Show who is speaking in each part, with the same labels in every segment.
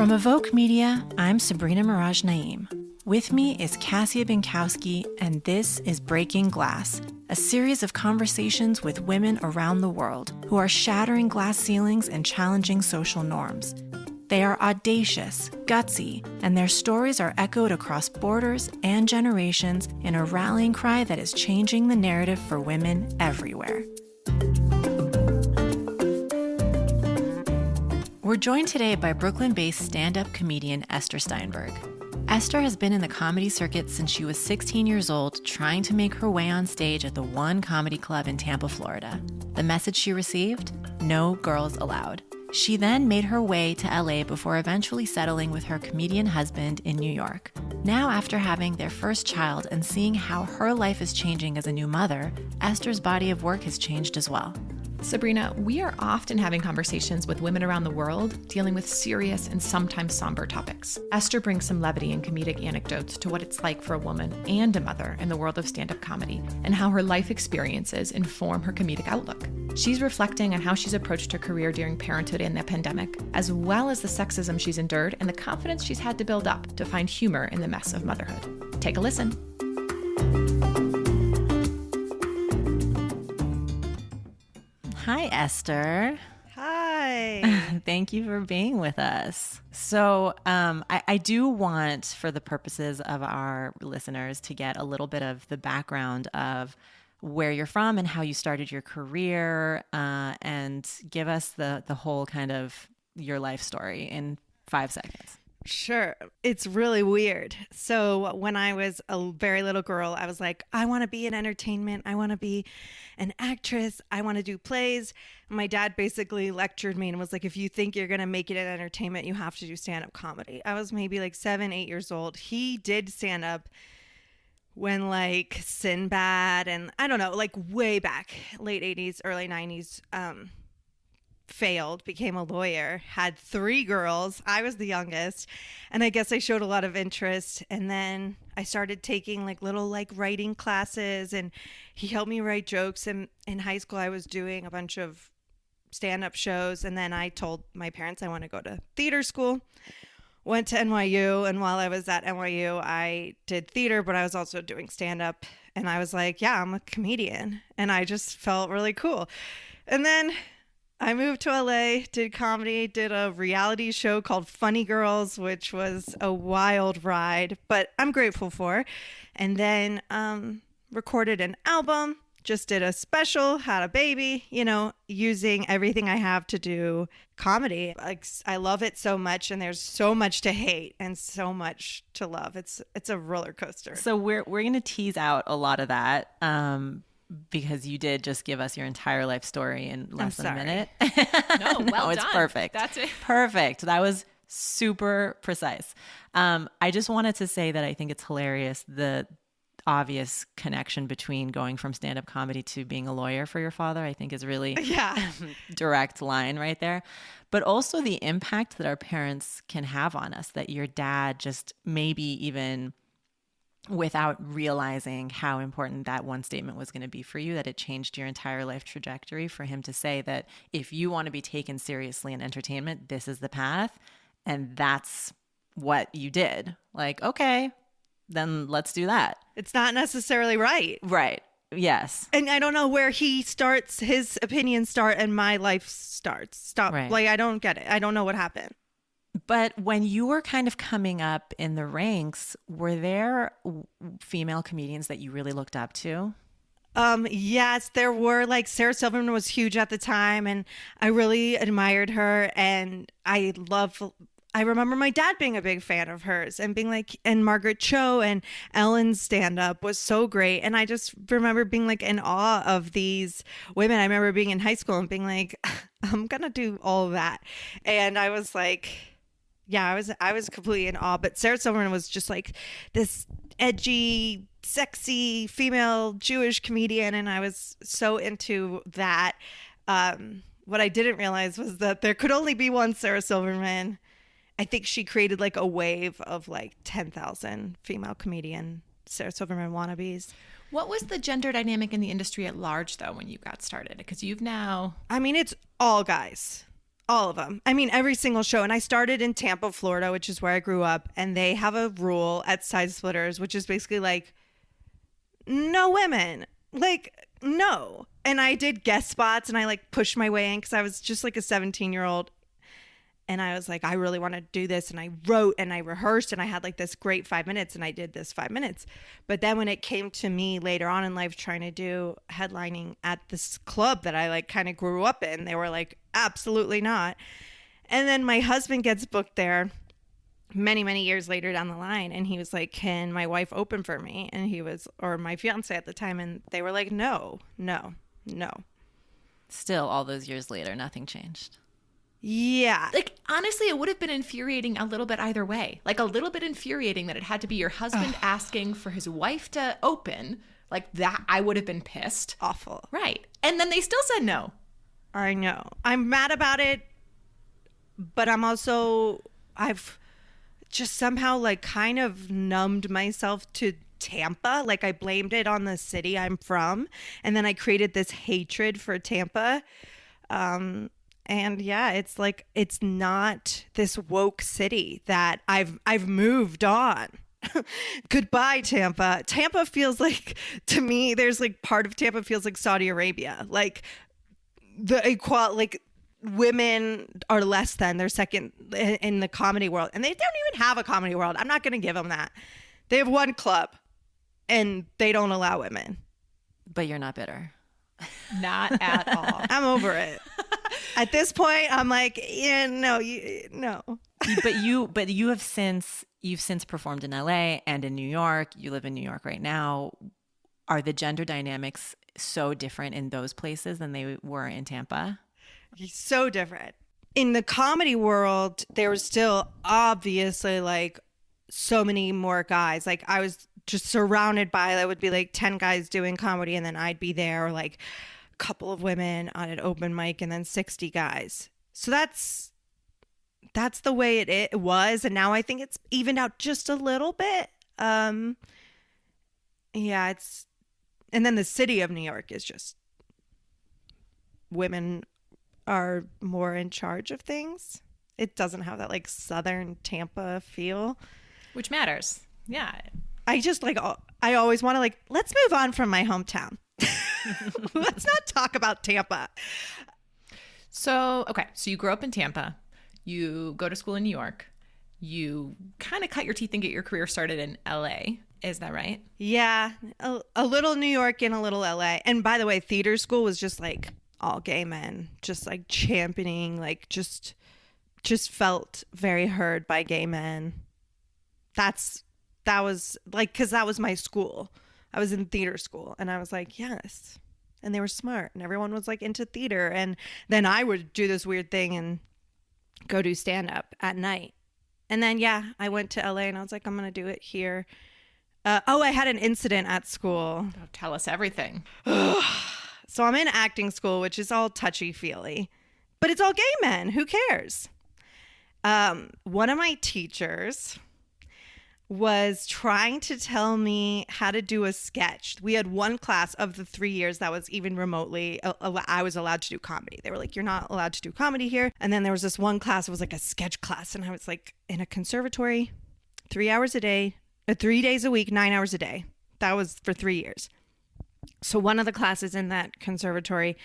Speaker 1: From Evoke Media, I'm Sabrina Mirage Naeem. With me is Cassia Binkowski, and this is Breaking Glass, a series of conversations with women around the world who are shattering glass ceilings and challenging social norms. They are audacious, gutsy, and their stories are echoed across borders and generations in a rallying cry that is changing the narrative for women everywhere. We're joined today by Brooklyn-based stand-up comedian Esther Steinberg. Esther has been in the comedy circuit since she was 16 years old, trying to make her way on stage at the One Comedy Club in Tampa, Florida. The message she received? No girls allowed. She then made her way to LA before eventually settling with her comedian husband in New York. Now, after having their first child and seeing how her life is changing as a new mother, Esther's body of work has changed as well.
Speaker 2: Sabrina, we are often having conversations with women around the world dealing with serious and sometimes somber topics. Esther brings some levity and comedic anecdotes to what it's like for a woman and a mother in the world of stand-up comedy and how her life experiences inform her comedic outlook. She's reflecting on how she's approached her career during parenthood and the pandemic, as well as the sexism she's endured and the confidence she's had to build up to find humor in the mess of motherhood. Take a listen.
Speaker 1: Hi, Esther.
Speaker 3: Hi.
Speaker 1: Thank you for being with us. So I do want, for the purposes of our listeners, to get a little bit of the background of where you're from and how you started your career, and give us the whole kind of your life story in 5 seconds.
Speaker 3: Sure. It's really weird. So when I was a very little girl, I was like, I want to be in entertainment. I want to be an actress. I want to do plays. My dad basically lectured me and was like, if you think you're going to make it in entertainment, you have to do stand-up comedy. I was maybe like 7, 8 years old. He did stand-up when like Sinbad and I don't know, like way back, late 80s, early 90s, failed, became a lawyer, had 3 girls. I was the youngest. And I guess I showed a lot of interest. And then I started taking like little like writing classes and he helped me write jokes. And in high school, I was doing a bunch of stand-up shows. And then I told my parents I want to go to theater school. Went to NYU. And while I was at NYU, I did theater, but I was also doing stand-up. And I was like, yeah, I'm a comedian. And I just felt really cool. And then I moved to LA, did comedy, did a reality show called Funny Girls, which was a wild ride, but I'm grateful for. And then recorded an album, just did a special, had a baby, you know, using everything I have to do comedy. Like, I love it so much, and there's so much to hate and so much to love. It's a roller coaster.
Speaker 1: So we're going to tease out a lot of that. Because you did just give us your entire life story in less than a minute.
Speaker 2: No, well
Speaker 1: it's
Speaker 2: done.
Speaker 1: Perfect.
Speaker 2: That's it.
Speaker 1: Perfect. That was super precise. I just wanted to say that I think it's hilarious, the obvious connection between going from stand-up comedy to being a lawyer for your father, I think is really direct line right there. But also the impact that our parents can have on us, that your dad just maybe even without realizing how important that one statement was going to be for you, that it changed your entire life trajectory, for him to say that if you want to be taken seriously in entertainment, this is the path. And that's what you did. Like, okay, then let's do that.
Speaker 3: It's not necessarily right.
Speaker 1: Right. Yes.
Speaker 3: And I don't know where he starts, his opinions start and my life starts. Stop.
Speaker 1: Right.
Speaker 3: Like, I don't get it. I don't know what happened.
Speaker 1: But when you were kind of coming up in the ranks, were there female comedians that you really looked up to?
Speaker 3: Yes, there were. Like, Sarah Silverman was huge at the time, and I really admired her. And I remember my dad being a big fan of hers and being like, and Margaret Cho and Ellen's stand-up was so great. And I just remember being like in awe of these women. I remember being in high school and being like, I'm gonna do all of that. And I was like, yeah, I was completely in awe. But Sarah Silverman was just like this edgy, sexy female Jewish comedian, and I was so into that. What I didn't realize was that there could only be one Sarah Silverman. I think she created like a wave of like 10,000 female comedian Sarah Silverman wannabes.
Speaker 2: What was the gender dynamic in the industry at large, though, when you got started? Because you've now...
Speaker 3: I mean, it's all guys. All of them. I mean, every single show. And I started in Tampa, Florida, which is where I grew up. And they have a rule at Side Splitters, which is basically like, no women. Like, no. And I did guest spots and I like pushed my way in because I was just like a 17-year-old. And I was like, I really want to do this. And I wrote and I rehearsed and I had like this great 5 minutes and I did this 5 minutes. But then when it came to me later on in life trying to do headlining at this club that I like kind of grew up in, they were like, absolutely not. And then my husband gets booked there many, many years later down the line. And he was like, can my wife open for me? And he was, or my fiance at the time. And they were like, no.
Speaker 1: Still, all those years later, nothing changed.
Speaker 3: Yeah.
Speaker 2: Like, honestly, it would have been infuriating a little bit either way. Like, a little bit infuriating that it had to be your husband asking for his wife to open. Like, that, I would have been pissed.
Speaker 3: Awful.
Speaker 2: Right. And then they still said no.
Speaker 3: I know. I'm mad about it, but I've just somehow like kind of numbed myself to Tampa. Like I blamed it on the city I'm from. And then I created this hatred for Tampa. And yeah, it's like, it's not this woke city that I've moved on. Goodbye, Tampa. Tampa feels like, to me, there's like part of Tampa feels like Saudi Arabia. Like the equality, like women are less than, they're second in the comedy world. And they don't even have a comedy world. I'm not going to give them that. They have one club and they don't allow women.
Speaker 1: But you're not bitter.
Speaker 2: Not at all.
Speaker 3: I'm over it. At this point, I'm like, yeah, no.
Speaker 1: But you've since performed in LA and in New York. You live in New York right now. Are the gender dynamics so different in those places than they were in Tampa?
Speaker 3: So different. In the comedy world, there was still obviously like so many more guys. Like I was just surrounded by, that would be like 10 guys doing comedy and then I'd be there, or like a couple of women on an open mic and then 60 guys. So that's the way it was. And now I think it's evened out just a little bit. Yeah, and then the city of New York is just, women are more in charge of things. It doesn't have that like Southern Tampa feel.
Speaker 2: Which matters. Yeah.
Speaker 3: I just like, I always want to like, let's move on from my hometown. Let's not talk about Tampa.
Speaker 2: So, okay. So you grow up in Tampa. You go to school in New York. You kind of cut your teeth and get your career started in LA. Is that right?
Speaker 3: Yeah. A little New York and a little LA. And by the way, theater school was just like all gay men, just like championing, like just felt very heard by gay men. That was like, because that was my school. I was in theater school and I was like, yes. And they were smart and everyone was like into theater. And then I would do this weird thing and go do stand up at night. And then, yeah, I went to LA and I was like, I'm going to do it here. I had an incident at school.
Speaker 2: Oh, tell us everything.
Speaker 3: So I'm in acting school, which is all touchy-feely, but it's all gay men. Who cares? One of my teachers was trying to tell me how to do a sketch. We had one class of the 3 years that was even remotely, I was allowed to do comedy. They were like, you're not allowed to do comedy here. And then there was this one class, it was like a sketch class. And I was like in a conservatory, 3 hours a day, 3 days a week, 9 hours a day. That was for 3 years. So one of the classes in that conservatory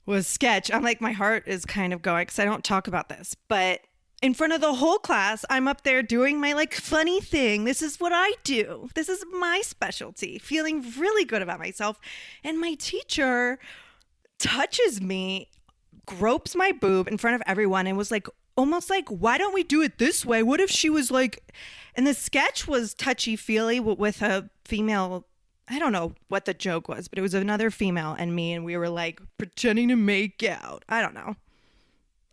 Speaker 3: was sketch. I'm like, my heart is kind of going because I don't talk about this, but in front of the whole class, I'm up there doing my like funny thing. This is what I do. This is my specialty, feeling really good about myself. And my teacher touches me, gropes my boob in front of everyone and was like, almost like, why don't we do it this way? What if she was like, and the sketch was touchy-feely with a female, I don't know what the joke was, but it was another female and me, and we were like pretending to make out. I don't know.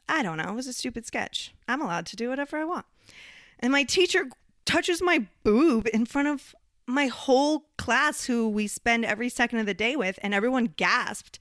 Speaker 3: It was a stupid sketch. I'm allowed to do whatever I want. And my teacher touches my boob in front of my whole class who we spend every second of the day with, and everyone gasped.